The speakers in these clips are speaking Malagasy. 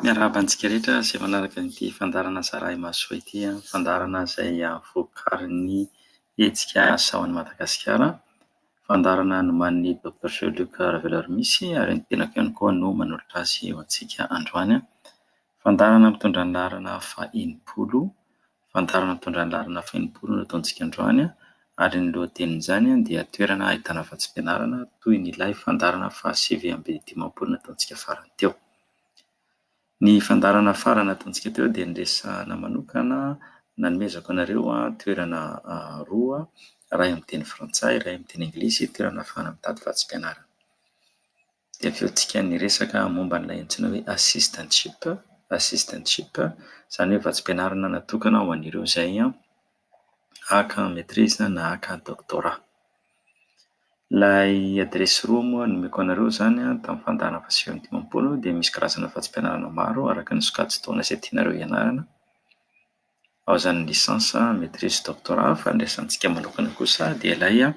Miarahaba antsika rehetra izay manaraka ity fandarana Zarahy Mahasoa ity. Fandarana izay vokarin'ny hetsika asa ao Madagasikara. Fandarana nomanin'i Dr Jean-Luc Ravelorimisy ary ny tenako ihany koa no manolotra azy ho antsika androany. Fandarana mitondra ny laharana 100. Fandarana mitondra ny laharana 100 no ataontsika androany ary ny lohatenin'izany dia toerana ahitana vatsim-pianarana toy ny ilay fandarana 950 nataontsika farany teo. Ny fandarana farany ataontsika teo dia niresahana manokana nanomezako anareo toerana roa, iray amin'ny teny frantsay, iray amin'ny teny anglisy, toerana ahafahana mitady vatsim-pianarana. Dia avy eo tsika niresaka momba n'ilay antsoina hoe assistantship, izany hoe vatsim-pianarana natokana ho an'ireo izay haka maîtrise na haka doctorat. Ilay adresy roa moa nomeko anareo izany tamin'ny fandarana 950 dia misy karazana vatsim-pianarana maro araka ny sokajin-taona izay tianareo ianarana. Ao izany lisansa, maîtrise, doctorat, fa ny resantsika manokana kosa dia ilay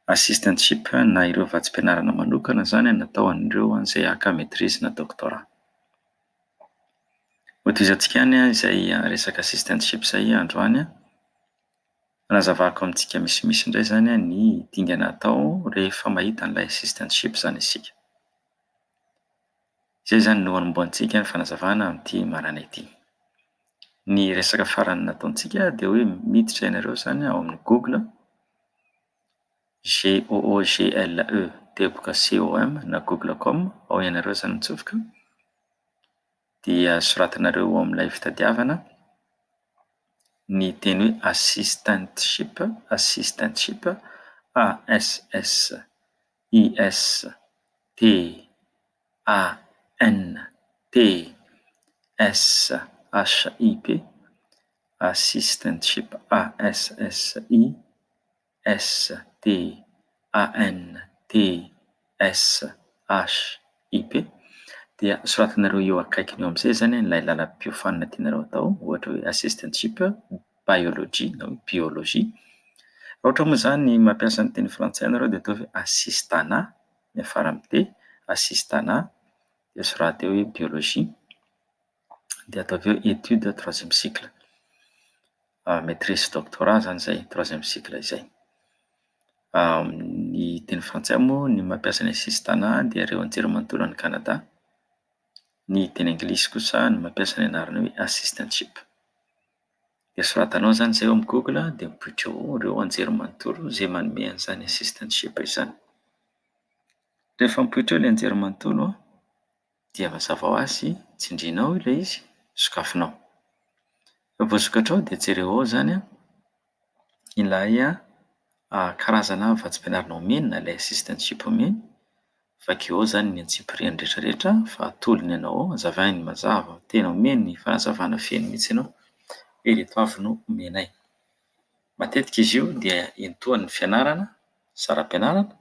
assistantship na ireo vatsim-pianarana manokana izany natao an'ireo izay haka maîtrise na doctorat. Hotoizantsika ihany izay resaka assistantship izay androany. Nazavako amintsika misimisy indray izany ny dingana atao rehefa mahita an'ilay assistantship izany isika. Izay izany no hanombohantsika ny fanazavana amin'ity marana ity. Ny resaka farany nataontsika dia hoe miditra ianareo izany ao amin'ny Google google.com na google.com ao ianareo izany mitsofoka dia soratanareo ao amin'ilay fitadiavana ny teny hoe assistantship, assistantship, assistantship, assistantship dia soratanareo eo akaikiny eo amin'izay izany ilay lalam-piofanana tianareo atao, ohatra hoe assistantship biologie na hoe biologie. Ohatra moa izany mampiasa ny teny frantsay ianareo dia atao hoe assistanat, miafara amin'ny T, assistanat, dia sorata eo hoe biologie, dia atao eo étude troisième cycle, maîtrise doctorat izany izay troisième cycle izay. Ny teny frantsay moa ny mampiasa ny assistanat dia ireo anjerimanontolo any Canada. Ny teny anglisy kosa ny mampiasa ny anarana hoe assistantship. Dia soratanao izany izay eo amin'ny Google dia mipoitra eo ireo anjerimanontolo izay manome an'izany assistantship izany. Rehefa mipoitra eo ilay anjerimanontolo dia mazava ho azy tsindrianao ilay izy, sokafinao. Rehefa voasokatra ao dia jereo ao izany ilay karazana vatsim-pianarana omeny na ilay assistantship omeny. Vakeo ao izany ny antsipiriany rehetrarehetra fa atolony ianao ao, hazavainy mazava, tena omeny ny fanazavana feno mihitsy ianao. Ireto avy no omenay. Matetika izy io dia entohan'ny fianarana, saram-pianarana,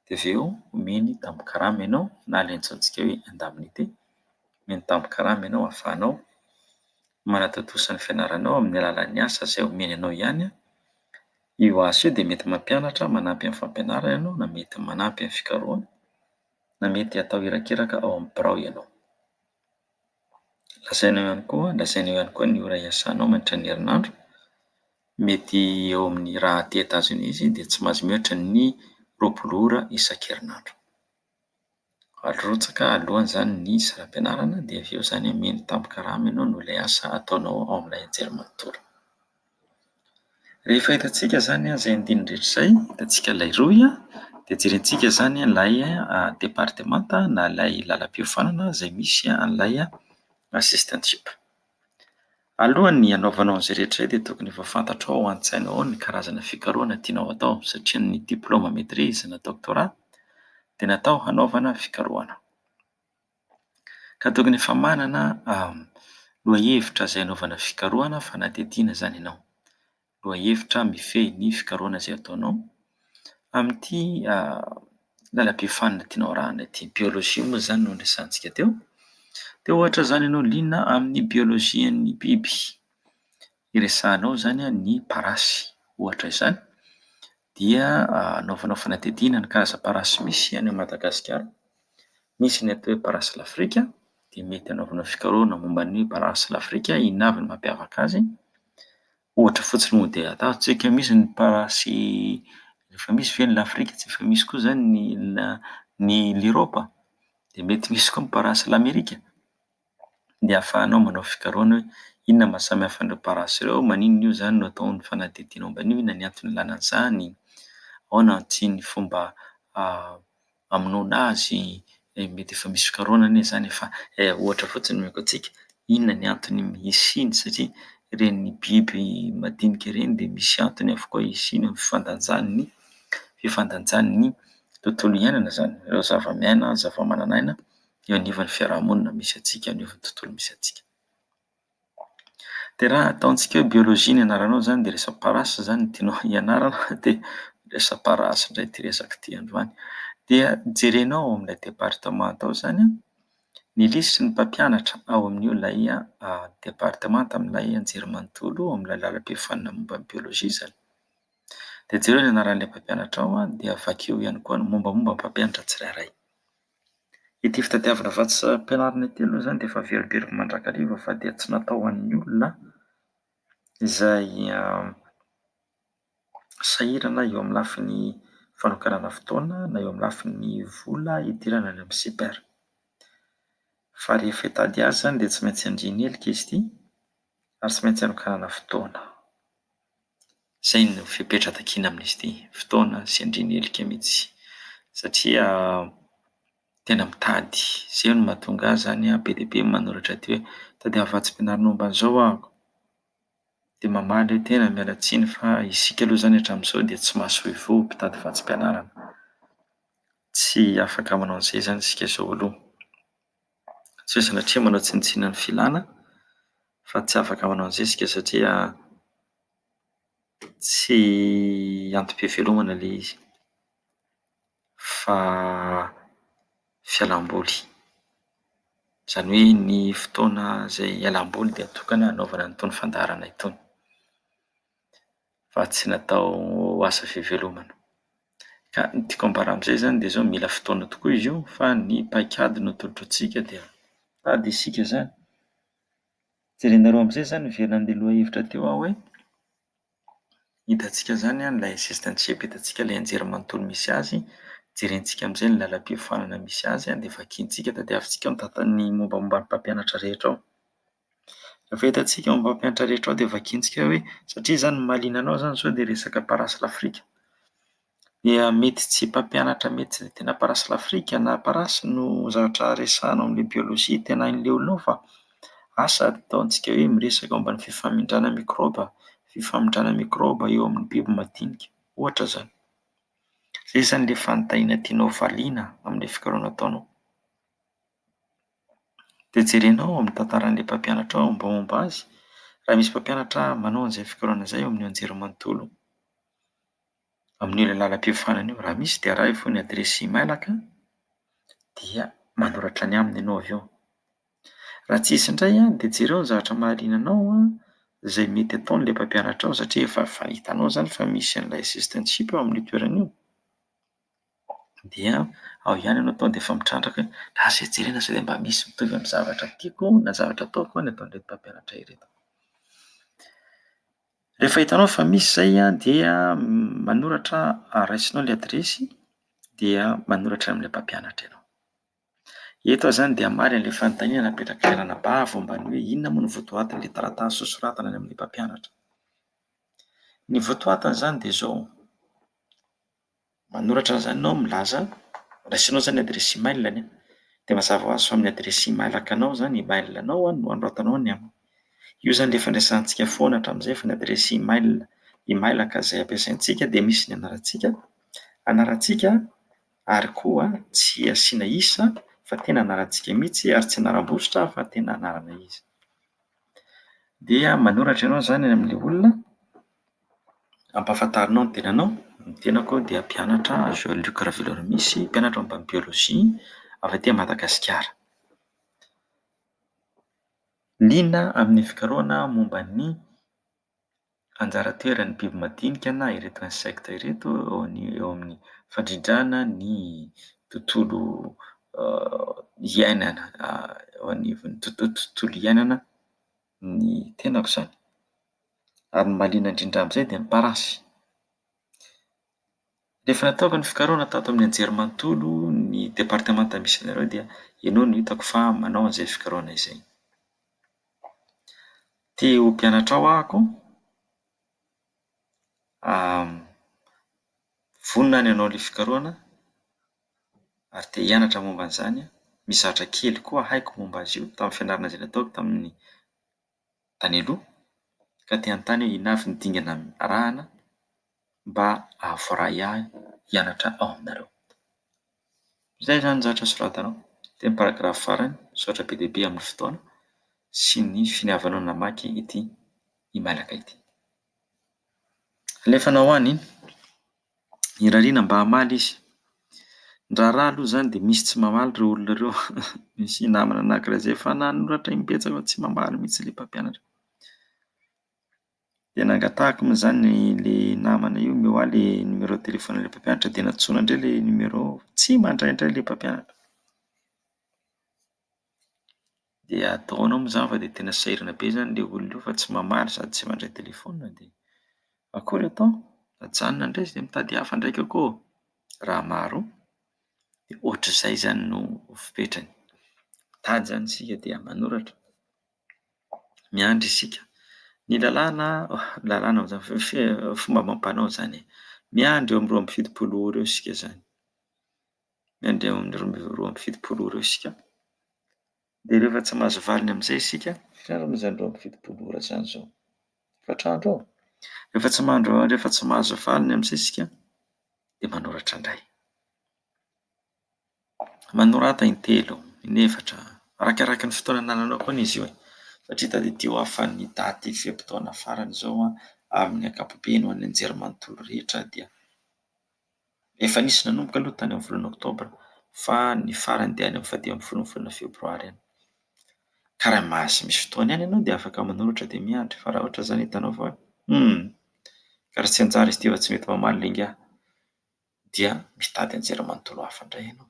dia avy eo omeny tambo-karama ianao na ilay antsointsika hoe indemnité. Omeny tambo-karama ianao ahafahanao manatatosa ny fianaranao amin'ny alalan'ny asa izay omeny anao ihany. Io asa io dia mety mampianatra, manampy amin'ny fampianarana ianao, na mety manampy amin'ny fikarohana, na mety atao irakiraka ao amin'ny birao ianao. Lazainao ihany koa ny ora iasanao mandritra ny herinandro. Mety eo amin'ny raha aty Etazonia izy dia tsy mahazo mihoatra ny 20 ora isan-kerinandro. Arotsaka alohan' izany ny saram-pianarana dia avy eo izany omeny tambo-karama ianao no ilay asa ataonao ao amin'ilay anjerimanontolo. Rehefa hitantsika izany izay andininy rehetra izay, hitantsika ilay roy dia jerentsika izany ilay departemanta na ilay lalam-piofanana izay misy an'ilay assistantship. Alohan'ny hanaovanao an'izay rehetra izay dia tokony efa fantatrao ao an-tsainao ao ny karazana fikarohana tianao atao satria ny diplôma maîtrise na doctorat dia natao hanaovana fikarohana. Ka tokony efa manana lohahevitra izay hanaovana fikarohana fanadihadiana izany ianao. Lohahevitra mifehy ny fikarohana izay ataonao amin'ity lalam-piofanana tianao arahana ity. Biologie moa izany no resantsika teo. Dia ohatra izany ianao liana amin'ny biolojian'ny biby, iresahanao izany ny parasy ohatra izany, dia anaovanao fanadihadiana ny karazam-parasy misy any Madagasikara. Misy ny atao hoe parasy l'Afrika, dia mety hanaovana fikarohana momba ny parasy l'Afrika. Inona avy ny mampiavaka azy? Ohatra fotsiny moa dia ataontsika misy ny parasy efa misy ve ny l'Afrika, tsy efa misy koa zany ny l'Europa, dia mety misy koa ny parasy l'Amerika. Dia ahafahanao manao fikarohana hoe inona mahasamy hafa an'ireo parasy ireo, maninona io zany no atao ny fanadihadiana momba an'io, inona ny antony ilana an'izany, ahoana ny fomba hamonoana azy, mety efa misy fikarohana anie zany efa ohatra fotsiny meko antsika, inona ny antony hisiany satria ireny biby madinika ireny dia misy antony avokoa hisiany amin'ny fifandanjany ny tontolo iainana zany, ireo zava-miaina, zava-manan'aina eo anivon'ny fiarahamonina misy antsika, eo anivon'ny tontolo misy antsika. Dia raha ataontsika hoe biôlôjia ny anaranao zany dia resam-parasy zany no tianao hianarana dia resam-parasy indray ity resaka ity androany. Dia jerenao ao amin'ilay departemanta ao zany ny lisy sy ny mpampianatra ao amin'io ilay departemanta amin'ilay anjerimanontolo amin'ilay lalam-piofanana momba ny biôlôjia zany. Dia jereo ny anaran'ilay mpampianatra ao dia vakeo ihany koa ny mombamomba ny mpampianatra tsirairay. Ity fitadiavana vatsim-pianarana ity aloha zany dia efa veriberiko mandrakariva fa dia tsy natao ho an'ny olona izay sahirana eo amin'ny lafiny fanokanana fotoana na eo amin'ny lafiny vola hidirana any amin'ny super. Fa rehefa hitady azy zany dia tsy maintsy handriny helika izy ity ary tsy maintsy hanokanana fotoana. Izay no fipetra-takiana amin'izy ity, fotoana sy handriny helika mihitsy satria tena mitady. Izay no mahatonga azy zany be dia be manoratra ity hoe tadiava vatsim-pianarana momba an'izao ahako. Dia mamaly hoe tena miala tsiny fa isika aloha zany hatramin'izao dia tsy mahasoa mpitady vatsim-pianarana. Tsy afaka manao an'izay zany isika izao aloha. Tsy hoe sanatria manao tsinontsinona ny filàna fa tsy afaka manao an'izay isika satria tsy antom-pihavelomana ilay izy fa fialamboly. Izany hoe ny fotoana izay ialam-boly dia natokana hanaovana an'itony fandaharana itony fa tsy natao asa fivelomana. Ka ny tiako ambara amin'izay zany dia izao mila fotoana tokoa izy io fa ny paikady no atolotra antsika dia tady isika zany. Jerenareo amin'izay zany niverina handeha lohahevitra teo aho hoe hitantsika zany ilay assistantship, hitantsika ilay anjerimanontolo misy azy, jerentsika amin'izay ny lalam-piofanana misy azy dia vakiantsika tadiavintsika ny mombamomba ny mpampianatra rehetra ao. Rehefa hitantsika momba ny mpampianatra rehetra ao dia vakiantsika hoe satria zany ny mahaliana anao zany izao dia resaka parasy l'Afrika. Dia mety tsy mpampianatra mety tsy tena parasy l'Afrika na parasy no zavatra resahanao amin'ilay biôlôjia tenahin'ilay olona ao fa asa ataontsika hoe miresaka momba ny fifamindrana mikraoba eo amin'ny biby madinika, ohatra zany. Izay zany ilay fanontaniana tianao valiana amin'ilay fikarohana ataonao. Dia jerenao amin'ny tantaran'ilay mpampianatra ao mombamomba azy. Raha misy mpampianatra manao an'izay fikarohana izay eo amin'ny anjerimanontolo, amin'io ilay lalam-piofanana io, raha misy dia arahy foana ny adresy emailaka dia manoratra any aminy ianao avy eo. Raha tsisy indray dia jereo ny zavatra mahaliana anao izay mety ataon'ilay mpampianatra ao satria efa hitanao zany fa misy an'ilay assistantship eo amin'io toerana io. Dia ao ihany ianao tonga dia efa mitrandraka hoe lasa jerena sao dia mba misy mitovy amin'ny zavatra tiako na zavatra ataoko ny ataon'ireto mpampianatra ireto. Rehefa hitanao fa misy izay dia manoratra, raisinao ilay adresy dia manoratra amin'ilay mpampianatra ianao. Eto aho zany dia hamaly an'ilay fanontaniana napetraka ilay ranabavy mombany hoe inona moa no votoatin'ilay taratasy sosoratana any amin'ilay mpampianatra. Ny votoatiny zany dia izao: manoratra zany ianao milaza, raisinao zany adresy email-ny dia mazava ho azy fa amin'ny adresy email-anao zany email-anao no anoratanao any aminy. Io zany ilay fandraisantsika foana hatramin'izay fa ny adresy email-ka izay ampiasaintsika dia misy ny anarantsika ary koa tsy asiana isa fa tena anarantsika mihitsy ary tsy anaram-bositra fa tena anarana izy. Dia manoratra ianao zany amin'ilay olona ampahafantarinao ny tenanao. Ny tenako dia mpianatra Jean-Luc Ravilormisy, mpianatra momba ny biôlôjia avy aty Madagasikara. Liana amin'ny fikarohana momba ny anjara toeran'ny biby madinika na ireto insecte ireto eo amin'ny fandrindrana ny tontolo iainana ao anivon'ny tontolo iainana ny tenako izany. Ary ny mahaliana indrindra amin'izay dia ny parasy. Rehefa nataoko ny fikarohana tato amin'ny anjerimanontolo ny departemanta misy anareo dia ianao no hitako fa manao an'izay fikarohana izay. Teo mpianatra ao ahako, vonona ny hanao ilay fikarohana ary te hianatra momba an'izany. Mizatra kely koa haiko momba azy io tamin'ny fianarana izay nataoko tamin'ny tany aloha, ka te hanontany hoe inavy ny dingana arahana mba ahavoray ahy hianatra ao aminareo. Izay izany ny zatra soratanao. Teny paragrafy farany, misaotra be dia be amin'ny fotoana sy ny finiavanao namaky ity himalaka ity. Alefanao any iny, irariana mba hamaly izy. Ny raharaha aloha izany dia misy tsy mamaly ireo olona ireo. Misy namana anankiray izay efa nanoratra imbetsaka tsy mamaly mihitsy ilay mpampianatra. Dia nangatahako moa izany ilay namana io mihoaly numéro téléphone-n'ilay mpampianatra dia natsoina indray ilay numéro tsy mandraindray ilay mpampianatra. Dia ataonao moa izany fa dia tena sahirana be izany ilay olona io fa tsy mamaly sady tsy mandray telefona dia akory atao? Ajanona indray izy dia mitady hafa ndraika koa. Raha maro dia ohatr'izay izany no fipetrany. Mitady izany isika dia manoratra. Miandry isika. Ny lalàna fomba amam-panao izany. Miandry eo amin'ny 12 ora eo isika izany. Miandry eo amin'ny 12 ora eo isika. Dia rehefa tsy mahazo valiny amin'izay isika, fiara moa izany 12 ora izany izao. Efatra andro ao. Rehefa tsy mahazo valiny amin'izay isika dia manoratra indray. Manorata intelo, inefatra, arakaraka ny fotoana anananao koa izy io. Satria tadidio aho fa ny daty fiam-potoana farany izao amin'ny ankapobeny ho an'ny anjerimanontolo rehetra dia efa nisy nanomboka aloha tany amin'ny volana oktobra fa ny farany dia any amin'ny 10 ny volana febroary any. Ka raha misy fotoana ihany ianao dia afaka manoratra dia miandry. Fa raha ohatra izany hitanao fa ka raha tsy anjara izy dia tsy mety mamaly ilay ingahy dia mitady anjerimanontolo hafa indray ianao.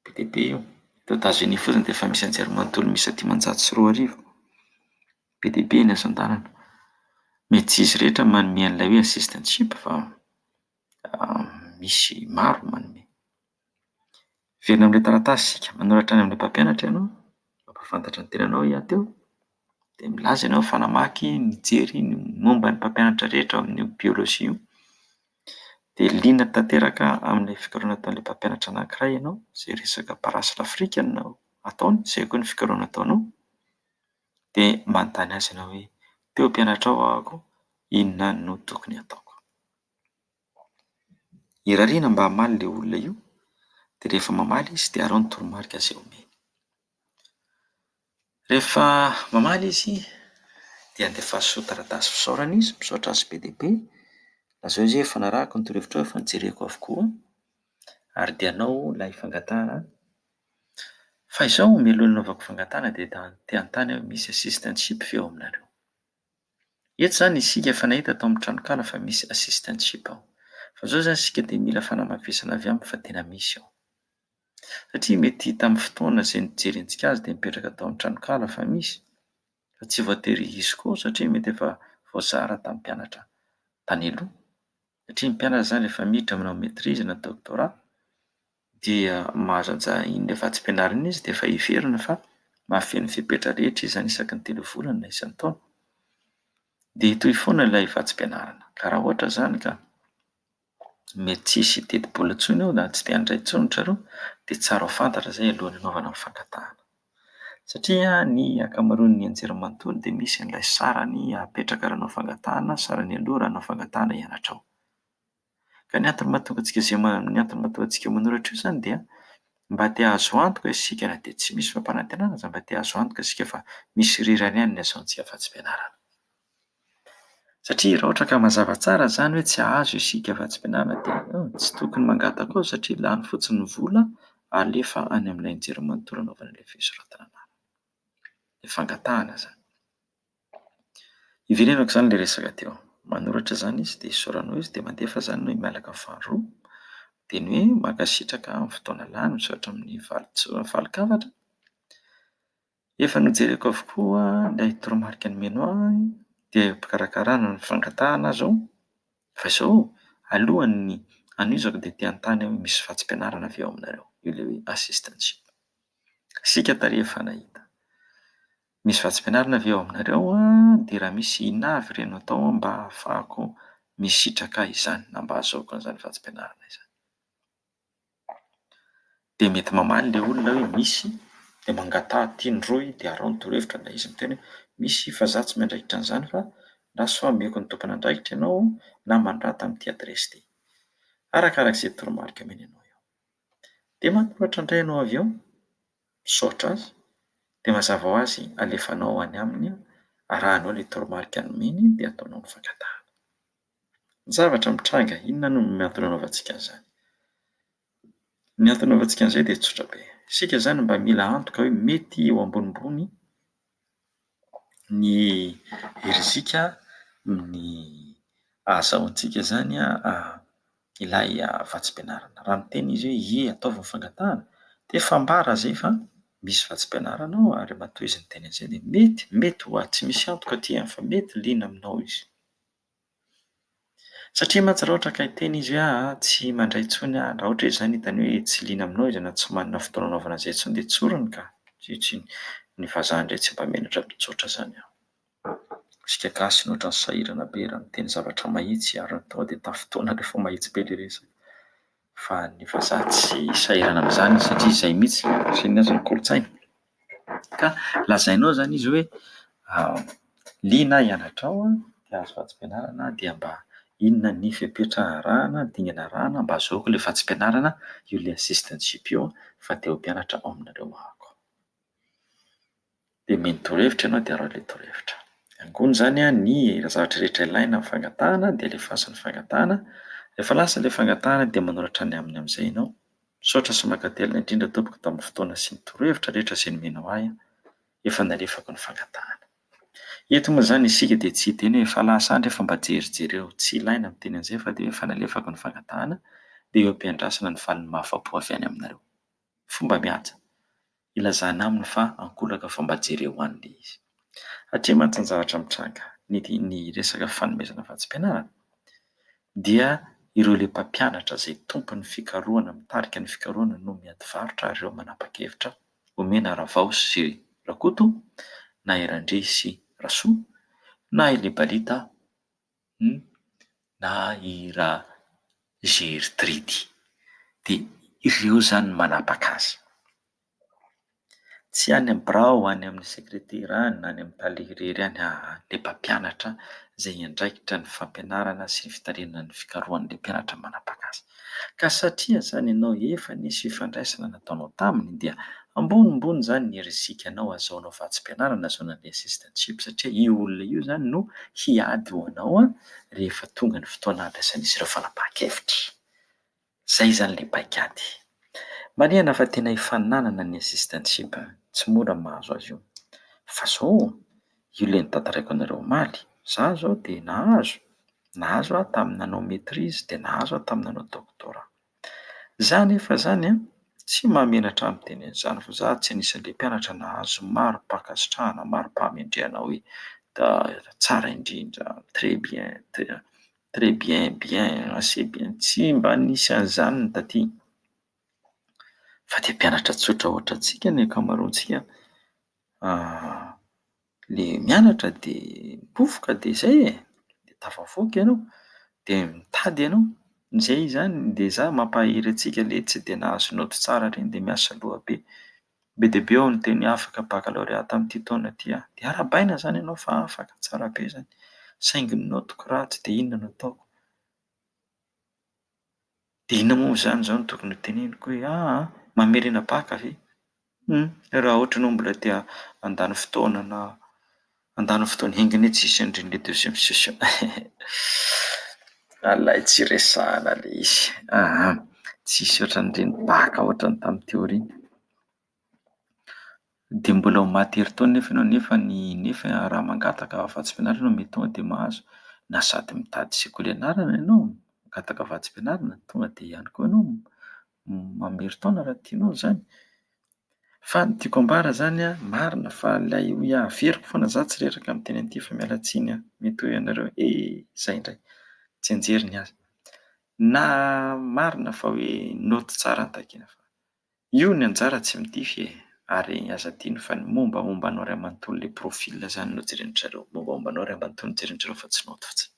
Be dia be io. Eto États-Unis fotsiny dia efa misy anjerimanontolo misy aty Manjatsyroarivo. Be dia be ny asa an-tanana. Mety tsy izy rehetra manome an'ilay hoe assistantship fa misy maro manome. Verina amin'ilay taratasy isika, manoratra any amin'ilay mpampianatra ianao, mampahafantatra ny tenanao iateo, dia milaza ianao fa namaky nijery ny momba ny mpampianatra rehetra ao amin'ny biôlôjia io. Dia liana tanteraka amin'ilay fikarohana ataon'ilay mpampianatra anankiray ianao, izay resaka parasy l'Afrika no ataony, izay koa ny fikarohana ataonao. Dia manontany azy ianao hoe teo mpianatra ao ahako, inona no tokony ataoko? Irariana mba hamaly ilay olona io, dia rehefa mamaly izy dia arao ny toromarika izay omeny. Rehefa mamaly izy dia andefa soa taratasy fisaorana izy, misaotra azy be dia be. Lazao izy hoe efa narahako ny toro-hevitra efa nijereko avokoa ary dia hanao ilay fangatahana. Fa izao mialohan'ny hanaovako fangatahana dia te hanontany hoe misy assistantship ve ao aminareo? Eto izany isika efa nahita tao amin'ny tranokala fa misy assistantship ao. Fa izao izany isika dia mila fanamafisana avy aminy fa tena misy ao. Satria mety tamin'ny fotoana izay nijerentsika azy dia mipetraka tao amin'ny tranokala fa misy. Fa tsy voatery izy koa satria mety efa voazara tamin'ny mpianatra tany aloha. Satria ny mpianatra izany rehefa miditra manao maîtrise na doctorat dia mahazo iny efa tsy mpianarana izy dia efa heverina fa mahafeno fepetra rehetra izy izany isaky ny 3 volana na isan'ny taona. Dia hitohy foana ilay vatsim-pianarana. Ka raha ohatra izany ka mety tsisy teti-bola intsony eo na tsy te handray intsony ry zareo dia tsara ho fantatra izay alohan'ny hanaovana ny fangatahana. Satria ny ankamaroan'ny anjerimanontolo dia misy an'ilay sarany apetraka raha hanao fangatahana, sarany aloha raha hanao fangatahana hianatra ao. Ka ny antony mahatonga antsika manoratra io izany dia mba te hahazo antoka isika na dia tsy misy fampanantenana aza, mba te hahazo antoka isika fa misy rirany ihany ny azahoantsika vatsim-pianarana. Satria raha ohatra ka mazava tsara izany hoe tsy ahazo isika vatsim-pianarana dia tsy tokony mangataka ao satria lany fotsiny ny vola alefa any amin'ilay anjerimanontolo anaovana ilay fisoratana anarana. Ilay fangatahana izany. Iverenako izany ilay resaka teo. Manoratra izany izy dia isaoranao izy dia mandefa izany no mialaka amin'ny fahandroa. Dia ny hoe maka sitraka amin'ny fotoana lany misaotra amin'ny valikavatra Efa nojereko avokoa ilay toromarika nomena dia mpikarakarana ny fangatahana zao. Fa izao alohan'ny hanizako dia te hanontany aho hoe misy vatsim-pianarana ve ao aminareo? Io ilay hoe assistantship. Sika tarehy efa nahita. Misy vatsim-pianarana ve ao aminareo dia raha misy inavy ireno atao mba ahafahako misitraka izany na mba ahazoako an'izany vatsim-pianarana izany. Dia mety mamaly ilay olona hoe misy dia mangataha tiandroy dia araony torohevitra na izy miteny hoe misy fa izaho tsy miandraikitra an'izany fa rasoa ameko ny tompon'andraikitra ianao na mandrata amin'ity adresy ity. Arakarak'izay toromarika omena ianao eo. Dia manoratra indray ianao avy eo, misaotra azy, dia mazava ho azy alefanao any aminy, arahanao ilay toromarika nomeny dia ataonao ny fangatahana. Ny zavatra mitranga, inona no miantona anaovantsika an'izany? Ny antony anaovantsika an'izay dia tsotra be. Isika izany mba mila antoka hoe mety eo ambonimbony ny herizika ny ahazahoantsika izany ilay vatsim-pianarana. Raha miteny izy hoe ie ataovy ny fangatahana dia efa ambara izay fa misy vatsim-pianarana ao ary matoa izy niteny an'izay dia mety ho tsy misy antoka aty fa mety liana aminao izy. Satria mantsy raha ohatra ka hiteny izy hoe tsy mandray intsony raha ohatra hoe izany hitany hoe tsy liana aminao izy na tsy manana fotoana anaovana izay intsony dia tsoriny ka. Ny vazaha indray tsy mba menatra mitsotra izany aho. Isika gasy no ohatran'ny sahirana be raha miteny zavatra mahitsy ary tonga dia tafotoana rehefa mahitsy be ilay resaka. Fa ny vazaha tsy sahirana amin'izany satria izay mihitsy asiany azy ny kolontsaina. Ka lazainao izany izy hoe liana hianatra ao dia ahazo vatsim-pianarana dia mba inona ny fepetra arahana, dingana arahana mba ahazoako ilay vatsim-pianarana io ilay assistantship io fa te ho mpianatra ao aminareo ahako. Dia meny torohevitra ianao dia arao ilay torohevitra. Angony izany ny zavatra rehetra ilaina amin'ny fangatahana dia alefasan'ny fangatahana. Rehefa lasa ilay fangatahana dia manoratra ny aminy amin'izay ianao. Misaotra sy makatelina indrindra tompoko tamin'ny fotoana sy ny torohevitra rehetra izay nomenao ahy, efa nalefako ny fangatahana. Eto moa izany isika dia tsy hiteny hoe efa lasa andro efa mba jerijereo, tsy ilaina miteny an'izay fa dia efa nalefako ny fangatahana dia eo am-piandrasana ny falin'ny mahafapo avy any aminareo. Fomba mihaja. Ilazana aminy fa ankolaka fa mba jereo an'ilay izy. Hatria mantsy ny zavatra mitranga ny resaka fanomezana vatsim-pianarana dia ireo ilay mpampianatra izay tompon'ny fikarohana, mitarika ny fikarohana no miady varotra ary ireo manapa-kevitra omena Ravao sy Rakoto na Irandry sy Rasoa na i Lebalita na i Gertrudy. Dia ireo izany manapaka azy. Tsy any amin'ny birao, any amin'ny sekretera any, na any amin'ny talehirery any, ilay mpampianatra izay andraikitra ny fampianarana sy ny fitariana ny fikarohan'ilay mpianatra manapaka azy. Ka satria izany ianao efa nisy fifandraisana nataonao taminy dia ambonimbony izany ny herizika-nao ahazoanao vatsim-pianarana ahazoana ilay assistantship satria io olona io izany no hiady ho anao rehefa tonga ny fotoana andraisan'izy ireo fanapahan-kevitra. Izay izany ilay paikady. Marihana fa tena hifaninanana ny assistantship, tsy mora ny mahazo azy io. Fa izao io ilay notantaraiko anareo omaly, izaho izao dia nahazo aho tamin'ny nanao maîtrise dia nahazo aho tamin'ny nanao doctorat. Izaho nefa izany tsy mahamenatra ahy miteny an'izany fa izaho tsy anisan'ilay mpianatra nahazo marim-pankasitrahana, marim-pahamendrehana hoe tsara indrindra, très bien, très bien, bien, assez bien. Tsy mba nisy an'izany ny taty. Fa dia mpianatra tsotra ohatra antsika ny ankamaroantsika. Ilay mianatra dia mipofoka dia izay dia tafavoaka ianao dia mitady ianao. Izay izany dia izaho mampahiry antsika ilay tsy dia nahazo naoty tsara ireny dia miasa loha be. Be dia be ao ny teny afaka baccalauréat tamin'ity taona ity aho. Dia arahabaina izany ianao fa afaka tsara be izany. Saingy ny naotiko ratsy dia inona no ataoko? Dia inona moa izany izao no tokony hoteneniko hoe mamerina baka ve? Raha ohatra ianao mbola te handany fotoana na handany fotoana haingana etsy tsisy an'ireny ilay deuxième session. Alay tsy resahana ilay izy. Tsisy ohatran'ireny baka ohatrany tamin'ny théorie. Dia mbola ho maty herintaona nefa ianao nefa raha mangataka vatsim-pianarana ianao mety tonga dia mahazo. Na sady mitady sekoly ianarana ianao, mangataka vatsim-pianarana tonga dia ihany koa ianao mamery taona raha tianao izany. Fa ny tiako ambara zany a, marina fa ilay hoy averiko foana za tsy reraka amin'ny teny an'ity fa miala tsiny mety hoe ianareo izay indray tsy anjery ny azy. Na marina fa hoe naoty tsara ny takiana fa io ny anjara tsy midify e, ary aza adino fa ny mombamombanao iray manontolo ilay profil zany no jeren'ny zareo, mombamombanao iray manontolo no jeren'ny zareo fa tsy naoty fotsiny.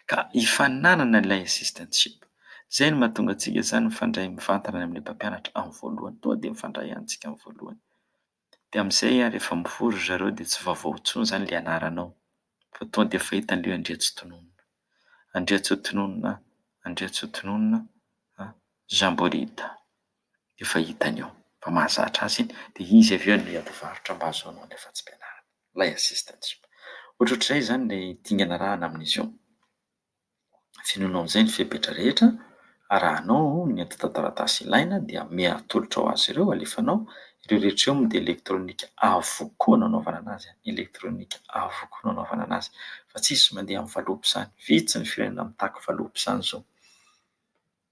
Ka hifaninanana ilay assistantship. Izay no mahatonga antsika izany mifandray mivantana any amin'ilay mpampianatra amin'ny voalohany. Tonga dia mifandray ihany isika amin'ny voalohany. Dia amin'izay rehefa mivory zareo dia tsy vaovao intsony izany ilay anaranao. Fa tonga dia fahita an'ilay Andriantsontononona. Andriantsontononona, Andriantsontononona Jamborida. Efa hitany eo. Fa mahazatra azy iny dia izy avy eo no hiady-varotra mba ahazoanao ilay vatsim-pianarana, ilay assistantship. Ohatrohatr'izay izany ilay dingana arahana amin'izy io. Finoanao amin'izay ny fepetra rehetra, arahanao ny atontan-taratasy ilaina dia ame atolotra ho azy ireo, alefanao. Ireo rehetra eo dia elektrônika avokoa no anaovana anazy, elektrônika avokoa no anaovana anazy. Fa tsy izy mandeha amin'ny valopy izany. Vitsy ny firenena mitaky valopy izany izao.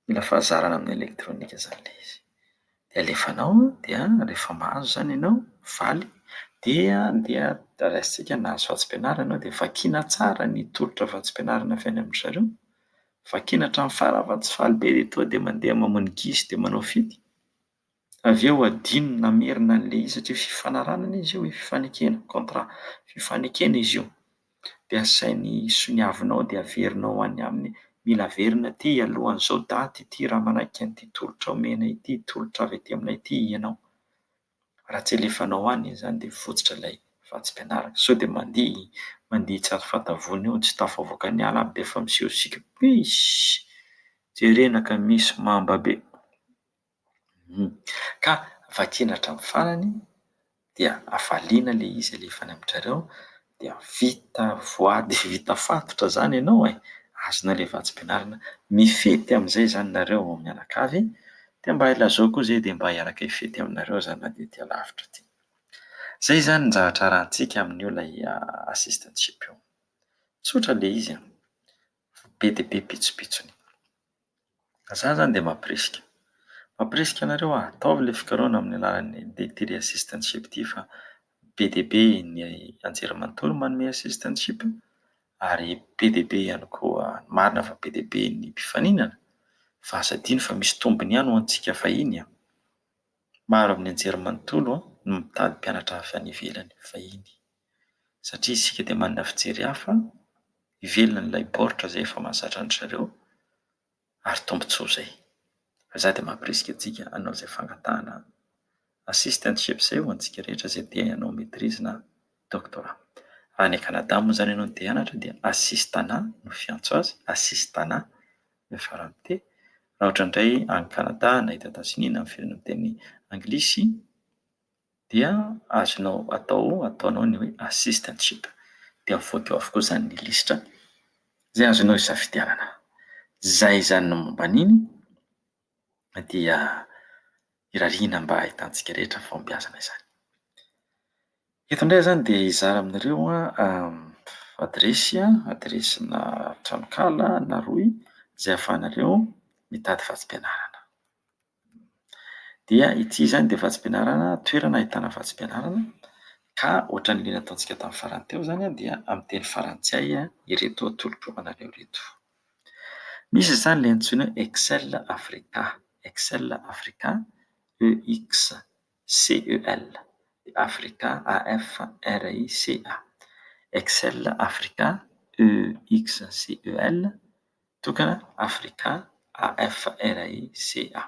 Mila fahazarana amin'ny elektrônika izany ilay izy. Dia alefanao dia rehefa mahazo izany ianao, faly, dia raisintsika nahazo vatsim-pianarana ianao dia vakiana tsara ny tolotra vatsim-pianarana avy any amin'ny zareo. Vakiana hatramin'ny fara-fatsy faly be dia tonga dia mandeha mamono gisy dia manao fety. Avy eo adino namerina an'ilay izy satria fifanarahana izy io, fifanekena, contrat, fifanekena izy io. Dia asainy soniavinao dia averinao any aminy, mila averina aty alohan'izao daty ity raha manahaka an'ity tolotra omena ity, tolotra avy aty aminay ity ianao. Raha tsy alefanao any izany dia mivotsitra ilay vatsim-pianarana. Sao dia mandihy tsy azo-fatavony eo, tsy tafavoaka ny ala aby dia efa miseho sika. Jerena ka misy mamba be. Ka vakiana hatramin'ny farany dia avaliana ilay izy alefany amin-jareo dia vita voady, vita fatotra izany ianao e. Azonao ilay vatsim-pianarana. Mifety amin'izay izany nareo mianakavy dia mba ilazao koa izay dia mba hiaraka hifety aminareo aza na dia ety alavitra ity. Izay izany ny zavatra arahantsika amin'io ilay assistantship io. Tsotra ilay izy, be dia be pitsopitsony. Izaho izany dia mampirisika. Mampirisika anareo ataovy ilay fikarohana amin'ny alalan'ny ity assistantship ity fa be dia be ny anjerimanontolo manome assistantship ary be dia be ihany koa marina fa be dia be ny mpifaninana fa aza adino fa misy tombony ihany ho antsika fahiny. Maro amin'ny anjerimanontolo no mitady mpianatra avy any ivelany fahiny satria isika dia manana fijery hafa hivelona n'ilay baoritra izay efa mahazatra an-dry zareo ary tombotsoa izay. Fa izaho dia mampirisika antsika hanao izay fangatahana assistantship izay ho antsika rehetra izay te hanao maîtrise na doctorat. Raha any Kanada moa izany ianao no te hianatra dia assistana no fiantso azy, assistana no farany teny. Raha ohatra indray any Kanada na eto Etazonia na amin'ny firenena miteny anglisy dia azonao ataonao ny hoe assistantship. Dia mivoaka eo avokoa izany ny lisitra izay azonao hisafidianana. Izay izany no momba an'iny dia irariana mba ahitantsika rehetra fahombiazana izany. Eto indray izany dia hizara aminareo adresina tranokala na roy izay ahafahanareo mitady vatsim-pianarana. Dia ity izany dia vatsim-pianarana, toerana ahitana vatsim-pianarana ka ohatran'ilay nataontsika tamin'ny farany teo izany dia amin'ny teny frantsay ireto atolotr'omanareo ireto. Misy izany ilay antsoina hoe Excel Africa, Excel Africa, EXCEL, Africa AFRICA, Excel Africa, EXCEL, tokana Africa AFRICA.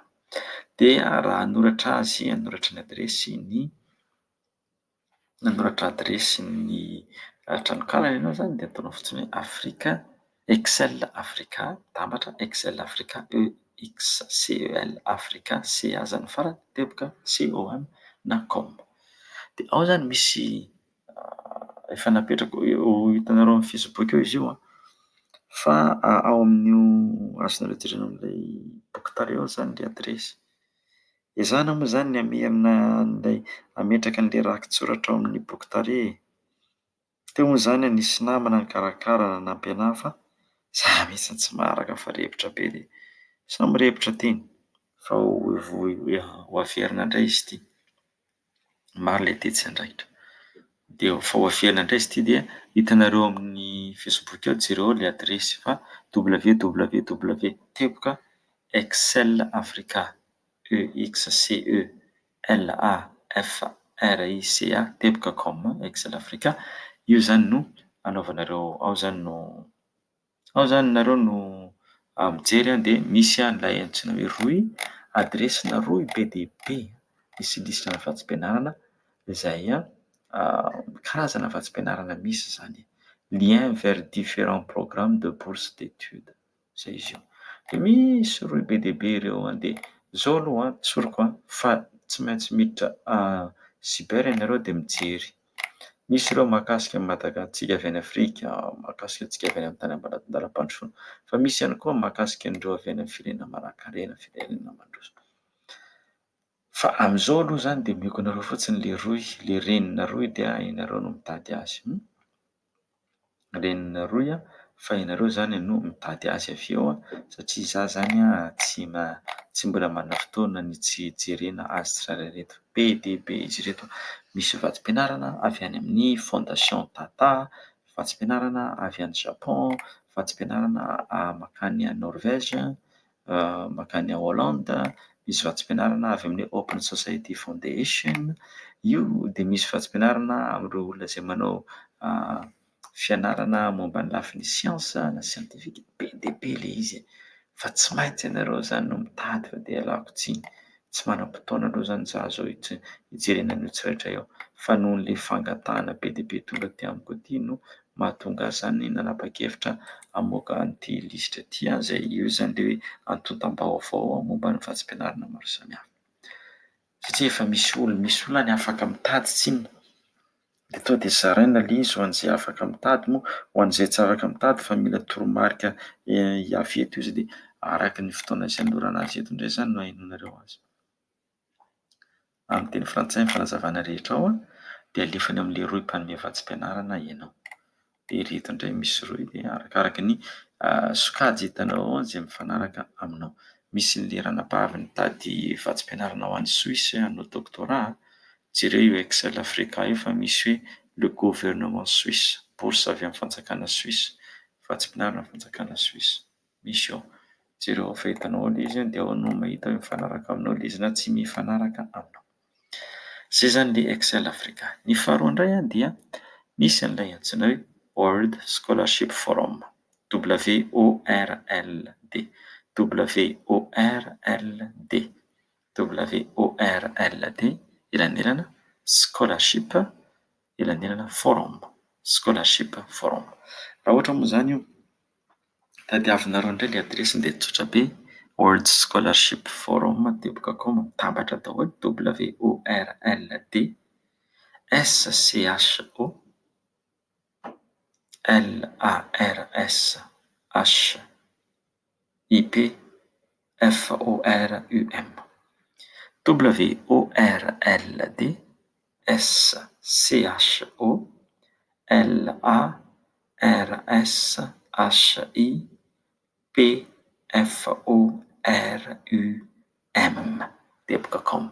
Dia raha hanoratra azy, hanoratra ny adresy ny tranokalana ianao izany dia ataonao fotsiny hoe Afrika, Excel Africa, tambatra Excel Africa, EXCEL Africa, CA izany farany, teboka COM na com. Dia ao izany misy efa napetraka hitanareo amin'ny Facebook eo izy io fa ao amin'io azonareo jerena amin'ilay boky tara eo izany ilay adresy. Iazana moa izany ny hamerina an'ilay hametraka an'ilay rakin-tsoratra ao amin'ny boky tara. Teo moa izany nisy namana nikarakara nanampy anahy fa izaho mihitsy tsy maharaka fa riebotra be dia samy mirebotra teny. fa ho averina indray izy ity. Maro ilay tetsy andraikitra. Dia fa ho averina indray izy ity dia hitanareo amin'ny Facebook ao, jereo ilay adresy fa www teboka Excel Africa EXCELAFRICA teboka.com Excel Africa. Io zany no anaovanareo ao zany nareo no mijery dia misy ilay antsoina hoe roy adresina roy be dia be misy lisitra afa-tsy-pianarana izay karazana afa-tsy-pianarana misy zany. Lien vers différents programmes de bourse d'études. Zay izy io. Dia misy roy be dia be ireo dia zao aloha tsoriko fa tsy maintsy miditra cyber ianareo dia mijery. Misy ireo mahakasika Madagatsika avy any Afrika, mahakasika antsika avy any amin'ny tany andalam-pandrosoana. Fa misy ihany koa mahakasika an'ireo avy any amin'ny firenena manan-karena, firenena mandroso. Fa amin'izao aloha zany dia omeko anareo fotsiny ilay renina roy dia ianareo no mitady azy. Renina roy fa ianareo zany no mitady azy avy eo satria izaho zany tsy mbola manana fotoana ny tsy jerena azy tsirairay ireto. Be dia be izy ireto. Misy vatsim-pianarana avy any amin'ny Fondation Tata, vatsim-pianarana avy any Japon, vatsim-pianarana makany à Norvège, makany à Hollande, misy vatsim-pianarana avy amin'ny Open Society Foundation. Io dia misy vatsim-pianarana amin'ireo olona izay manao fianarana momba ny lafin'ny siansa na siantifika. Be dia be ilay izy fa tsy maintsy ianareo zany no mitady fa dia ialako tsiny. Tsy manam-potoana aloha zany izaho zao hijerena an'io tsirairay eo. Fa noho ilay fangatahana be dia be tonga aty amiko aty no mahatonga ahy zany nanapa-kevitra hamoaka an'ity lisitra ity izay io zany ilay hoe antontam-baovao momba ny vatsim-pianarana maro samihafa. Satria efa misy olona afaka mitady tsinona. Dia tonga dia zaraina ilay izy ho an'izay afaka mitady moa ho an'izay tsy afaka mitady fa mila toromarika hiavy eto izy dia araka ny fotoana izay hanorana azy eto indray zany no hainoanareo azy. Amin'ny teny frantsay ny fanazavana rehetra ao dia alefany amin'ilay roy mpanome vatsim-pianarana ianao. Dia ireto indray misy roy dia arakaraka ny sokajy hitanao ao izay mifanaraka aminao. Misy ny leranam-pavy nitady vatsim-pianarana ho any Suisse hanao doctorat. Jereo io Excel Africa io fa misy hoe le gouvernement suisse, bourse avy amin'ny fanjakana Suisse, vatsim-pianarana fanjakana Suisse. Misy ao. Jereo ao fa hitanao ilay izy dia ao no mahita hoe mifanaraka aminao ilay izy na tsy mifanaraka aminao. Zay zany ilay Excel Africa. Ny faharoa indray dia misy an'ilay antsoina hoe World Scholarship Forum, WORLD, WORLD, WORLD, elanelana scholarship, elanelana forum, scholarship forum. Raha ohatra moa zany io tadiavinareo indray ilay adresiny dia tsotra be World Scholarship Forum teboka.com mitambatra daholo WORLD SCHO LARSHIP FORUM WORLD SCHO LARSHIP FORUM teboka.com.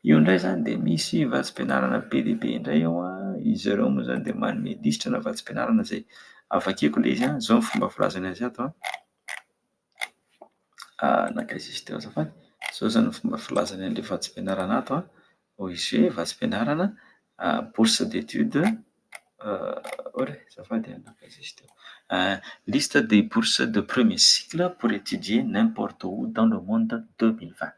Io indray zany dia misy vatsim-pianarana be dia be indray ao izy ireo moa zany dia manome lisitra na vatsim-pianarana izay avakeko ilay izy zao ny fomba filazana azy ato nakaiza izy teo azafady. Zao zany ny fomba filazana an'ilay vatsim-pianarana ato hoy izy hoe vatsim-pianarana bourse d'études azafady nakaiza izy teo. Liste des bourses de premier cycle pour étudier n'importe où dans le monde 2020.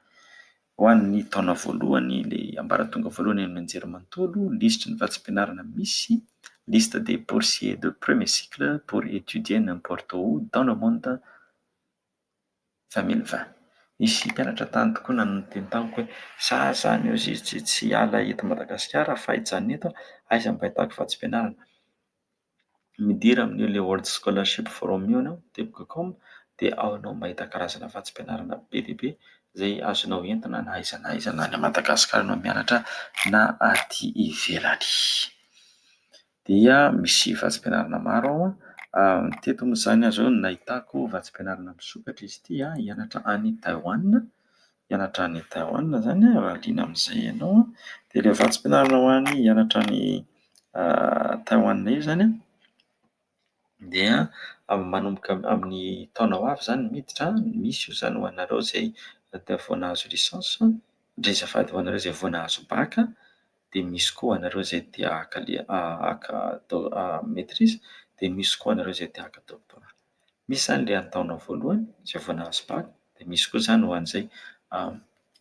Ho an'ny taona voalohany, ilay ambaratonga voalohany amin'ny anjerimanontolo, lisitry ny vatsim-pianarana misy liste des boursiers de premier cycle pour étudier n'importe où dans le monde 2020. Nisy mpianatra tany tokoa nanoteny tamiko hoe izaho zany tsy hiala eto Madagasikara fa hijanona eto aiza mba ahitako vatsim-pianarana. Midira amin'io World Scholarship Forum io ianao teboka.com dia ao ianao mahita karazana vatsim-pianarana be dia be izay azonao entina na aiza na aiza na any Madagasikara ianao mianatra na aty ivelany. Dia misy vatsim-pianarana maro ao teto moa izany azo ao no nahitako vatsim-pianarana misokatra izy ity hianatra any Taiwan. hianatra any Taiwan zany liana amin'izay ianao dia ilay vatsim-pianarana ho an'ny hianatra any Taiwan io zany dia manomboka amin'ny taona ho avy zany miditra. Misy io zany ho anareo izay vao nahazo lisansa, azafady, ho anareo izay vao nahazo baka, dia misy koa ho anareo izay te haka maîtrise, dia misy koa ho anareo izay te haka doctorat. Misy zany ilay amin'ny taona voalohany izay vao nahazo baka, dia misy koa zany ho an'izay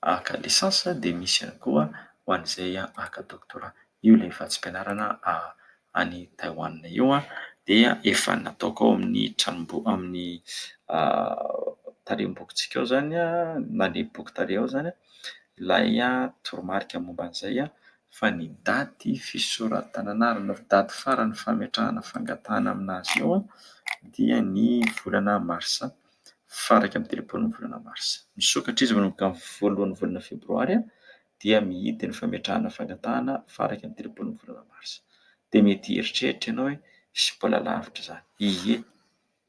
haka lisansa, dia misy ihany koa ho an'izay haka doctorat. Io ilay vatsim-pianarana any Taiwan io dia efa nataoko ao amin'ny amin'ny tarehimbokitsika ao zany na ny boky tarehy ao zany ilay toromarika momba an'izay fa ny daty fisoratana na daty farany fametrahana fangatahana aminazy eo dia ny volana marsa, faraka amin'ny telopolo ny volana marsa. Misokatra izy manomboka amin'ny voalohan'ny volana febroary dia mihidy ny fametrahana fangatahana faraka amin'ny telopolo ny volana marsa. Dia mety hieritreritra ianao hoe sy mbola lavitra izany. Ie,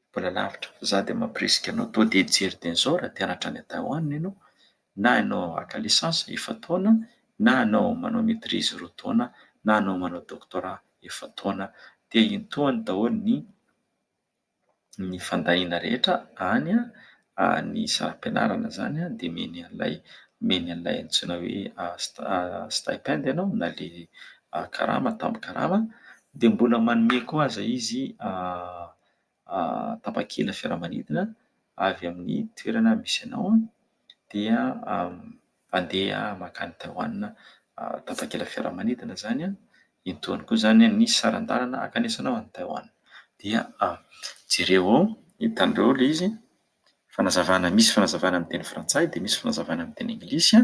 mbola lavitra. Za dia mampirisika anao to dia hijery dian'izao raha te hianatra any Taiwan ianao, na ianao haka lisansa efa taona, na ianao manao maîtrise roa taona, na ianao manao doctorat efa taona, dia intohany daholo ny fandahina rehetra any ny saram-pianarana zany dia meny an'ilay antsoina hoe stipend ianao na ilay karama, tambin-karama, dia mbola manome koa aza izy tapakila fiaramanidina avy amin'ny toerana misy anao dia andeha makany Taiwan. Tapakila fiaramanidina zany intohany koa zany ny saran-dalana akanesanao any Taiwan. Dia jereo ao, hitanareo ilay izy fanazavana, misy fanazavana amin'ny teny frantsay dia misy fanazavana amin'ny teny anglisy.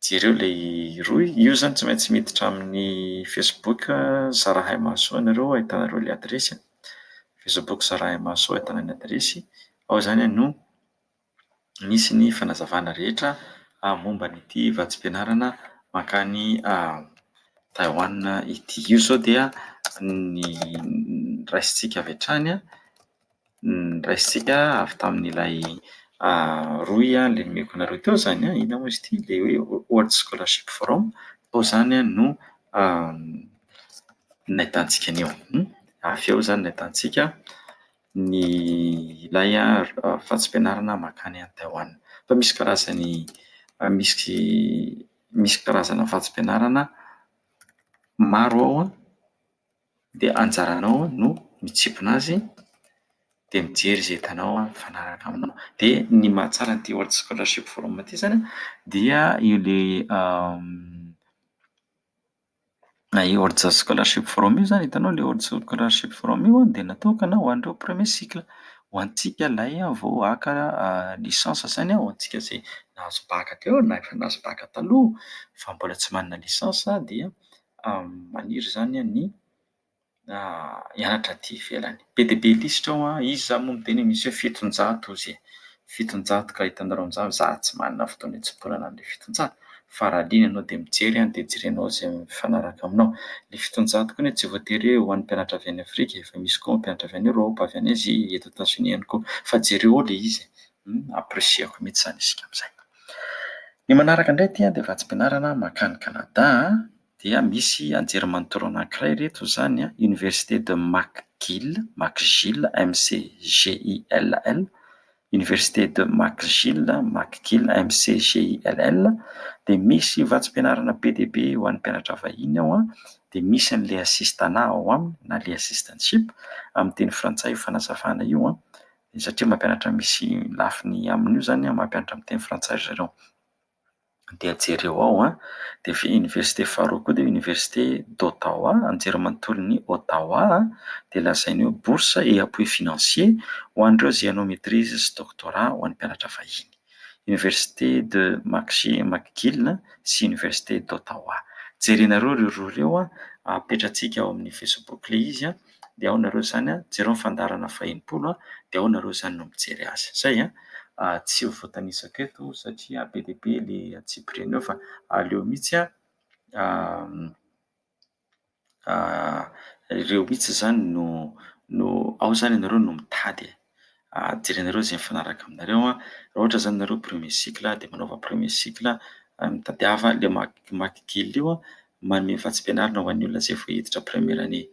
Jereo ilay roy, io zany tsy maintsy miditra amin'ny Facebook Zara Haimaso ianareo, ahitanareo ilay adresy Facebook Zara Haimaso, ahitana ny adresy ao zany no misy ny fanazavana rehetra momba n'ity vatsim-pianarana makany Taiwan ity. Io zao dia ny raisintsika avy hatrany, raisintsika avy tamin'ilay roy ilay nomeko anareo teo zany inona moa izy ity, ilay hoe World Scholarship Forum, ao zany no nahitantsika an'io. Avy eo zany nahitantsika ny ilay vatsim-pianarana makany Taiwan. Fa misy karazany misy karazana vatsim-pianarana maro ao dia anjaranao no mitsipona azy dia mijery izay hitanao mifanaraka aminao. Dia ny mahatsara an'ity World Scholarship Forum ity zany dia ilay World Scholarship Forum io zany, hitanao ilay World Scholarship Forum io dia natokana ho an'ireo premier cycle, ho antsika ilay vao haka lisansa zany, ho antsika izay nahazo baka teo na efa nahazo baka taloha fa mbola tsy manana lisansa dia maniry zany ny hianatra aty ivelany. Be dia be lisitra ao izy zany moa miteny misy hoe 700 ozy 700 ka hitanareo amin'izany za tsy manana fotoana hitsimponana an'ilay 700 fa raha liana ianao dia mijery dia jerenao izay mifanaraka aminao. Ilay 700 koa tsy voatery hoe ho an'ny mpianatra avy any Afrika, efa misy koa mpianatra avy any Eropa, avy any Azia, eto Etazonia ihany koa, fa jereo ao ilay izy. Apprécier-ko mihitsy zany isika amin'izay. Ny manaraka indray ity dia vatsim-pianarana makany Kanada dia misy anjerimanontolo anankiray reto zany Université de McGill, MCGILL, Université de McGill, MCGILL. Dia misy vatsim-pianarana be dia be ho an'ny mpianatra vahiny ao dia misy an'ilay assistana ao aminy na ilay assistantship amin'ny teny frantsay fanazavana io satria mampianatra misy lafiny amin'io zany mampianatra amin'ny teny frantsay zareo. Dia jereo ao dia université faharoa koa dia université d'Ottawa, anjerimanontolon'ny Ottawa, dia lazainy hoe bourse et appui financier ho an'ireo izay hanao maîtrise sy doctorat ho an'ny mpianatra vahiny. Université de McGill sy Université d'Ottawa. Jerenareo ireo roa ireo apetratsika ao amin'ny Facebook ilay izy dia ao nareo zany jereo ny fandarana fahenimpolo dia ao nareo zany no mijery azy. Zay tsy ho voatanisako eto satria be dia be ilay atsipirena eo fa aleo mihitsy ireo mihitsy zany no ao zany ianareo no mitady Jerenareo izay mifanaraka aminareo a. Raha ohatra zany nareo premier cycle dia manaova premier cycle mitadiava le maky kely io manome vatsim-pianarana ho an'ny olona izay vao hiditra première année.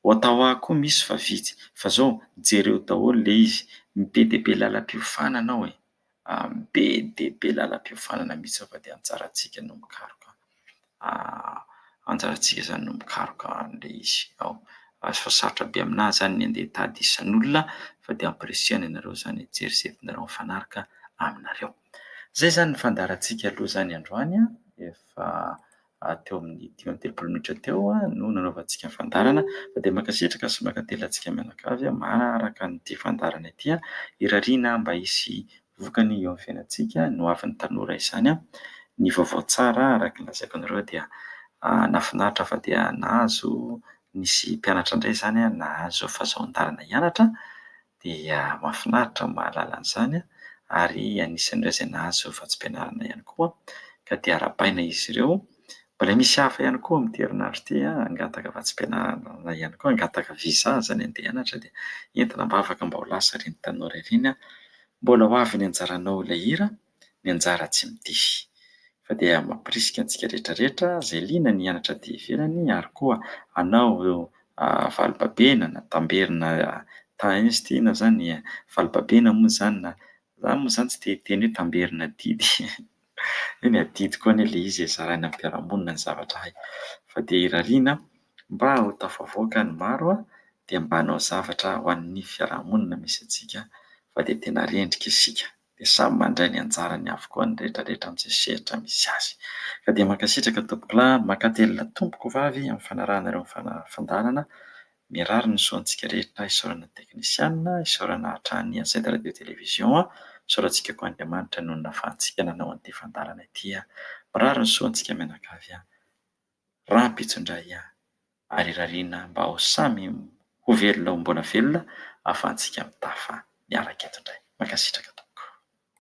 Ottawa koa misy fa vitsy fa zao jereo daholo le izy be dia be lalam-piofanana ao e. Be dia be lalam-piofanana mihitsy fa dia anjarantsika no mikaroka. Anjarantsika izany no mikaroka an'ilay izy ao. Fa sarotra be aminahy izany ny andeha hitady isan'olona fa dia ampirisiana ianareo izany jerijerenareo mifanarika aminareo. Izay izany ny fandaharantsika aloha izany androany a. Efa teo amin'ny 5 minitra teo no nanaovantsika ny fandaharana fa dia mankasitraka sy mankatelina antsika mianakavy manaraka an'ity fandaharana ity irariana mba hisy vokany eo amin'ny fiainantsika no avy ny tanora izany ny vaovao tsara araka ny lazaiko anareo dia nahafinaritra fa dia nahazo nisy mpianatra indray izany nahazo fahazoan-dalana hianatra dia mahafinaritra ny mahalala an'izany ary anisan'ireo izay nahazo vatsim-pianarana ihany koa ka dia arahabaina izy ireo. Mbola misy hafa ihany koa amin'ity herinandro ity hangataka vatsim-pianarana ihany koa, hangataka visa izany handeha hianatra dia entina mba afaka mba ho lasa ireny tanora ireny mbola ho avy ny anjaranao ilay hira, ny anjara tsy midify. Fa dia mampirisika antsika rehetra rehetra izay liana ny hianatra aty ivelany ary koa hanao valom-babena na tamberina tany izy ity na izany valom-babena moa izany na izaho moa izany tsy tia hiteny hoe tamberina didy eny adidy koa anie ilay izy izarana amin'ny mpiara-monina ny zavatra hay. Fa dia irariana mba ho tafavoaka ny maro dia mba hanao zavatra ho an'ny fiarahamonina misy antsika fa dia tena rendrika isika dia samy mandray ny anjarany avokoa ny rehetra rehetra amin'izay sehatra misy azy. Ka dia mankasitraka tompokolahy, mankatelina tompoko vavy amin'ny fanarahanareo ny fandaharana. Miarahary ny soantsika rehetra isaorana teknisianina, isaorana hatrany antsaita radio televizion, isaorantsika koa Andriamanitra noho ny nahafahantsika nanao an'ity fandaharana ity. Mirary ny soantsika mianakavy rampitso indray ary irariana mba ho samy ho velona ho mbola velona ahafahantsika mitafa miaraka eto indray. Mankasitraka.